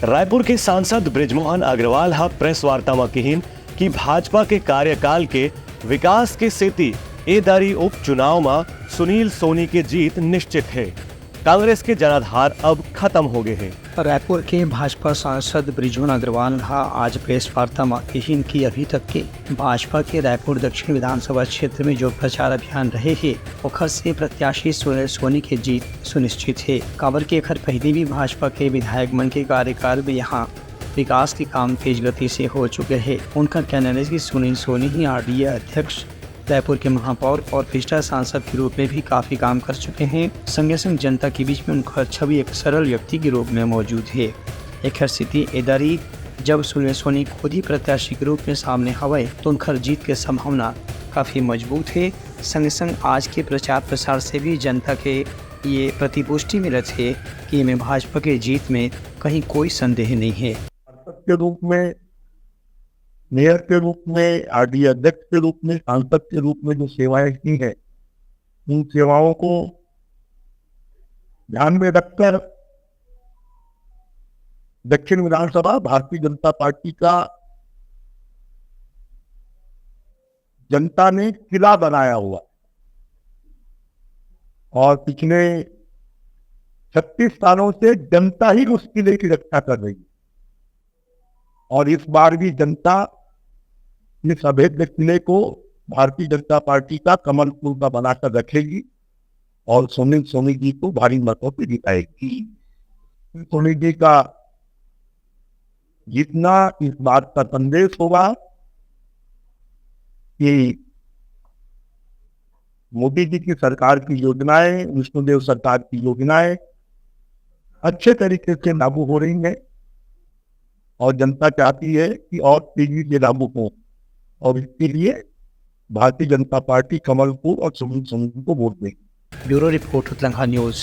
रायपुर के सांसद बृजमोहन अग्रवाल हा प्रेस वार्ता में कहीन कि भाजपा के कार्यकाल के विकास के सेती एदारी उपचुनाव में सुनील सोनी की जीत निश्चित है। कांग्रेस के जनाधार अब खत्म हो गए हैं। रायपुर के भाजपा सांसद बृजमोहन अग्रवाल हा आज प्रेस वार्ता में कहीन कि अभी तक के भाजपा के रायपुर दक्षिण विधानसभा क्षेत्र में जो प्रचार अभियान रहे हैं ओखर से प्रत्याशी सुनील सोनी की जीत सुनिश्चित है। काबर के एखर पहले भी भाजपा के विधायक मन के कार्यकाल में यहाँ विकास के काम तेज गति से हो चुके हैं। उनका कहना है कि सुनील सोनी ही आरडीए अध्यक्ष, रायपुर के महापौर और पिछड़ा सांसद के रूप में भी काफी काम कर चुके हैं। संगे संग जनता के बीच में उनका छवि एक सरल व्यक्ति के रूप में मौजूद है। एक स्थिति एदारी जब सुनील सोनी खुद ही प्रत्याशी के रूप में सामने हवे तो उनका जीत की संभावना काफी मजबूत है। संगे संग आज के प्रचार प्रसार से भी जनता के ये प्रतिपुष्टि मिलत है कि इनमें भाजपा के जीत में कहीं कोई संदेह नहीं है। के रूप में, मेयर के रूप में, आरडीए अध्यक्ष के रूप में, सांसद के रूप में जो सेवाएं की है उन सेवाओं को ध्यान में रखकर दक्षिण विधानसभा भारतीय जनता पार्टी का जनता ने किला बनाया हुआ और पिछले 36 सालों से जनता ही उस किले की रक्षा कर रही है और इस बार भी जनता इस अभेद्य किले को भारतीय जनता पार्टी का कमल फूल का बनाकर रखेगी और सुनील सोनी जी को भारी मतों से जिताएगी। सोनी जी का जितना इस बात का संदेश होगा कि मोदी जी की सरकार की योजनाएं, विष्णुदेव सरकार की योजनाएं अच्छे तरीके से लागू हो रही हैं और जनता चाहती है कि और तेजी से लागू हो और इसके लिए भारतीय जनता पार्टी कमल को और सुनील सोनी को वोट देगी। Bureau report Uttarakhand news.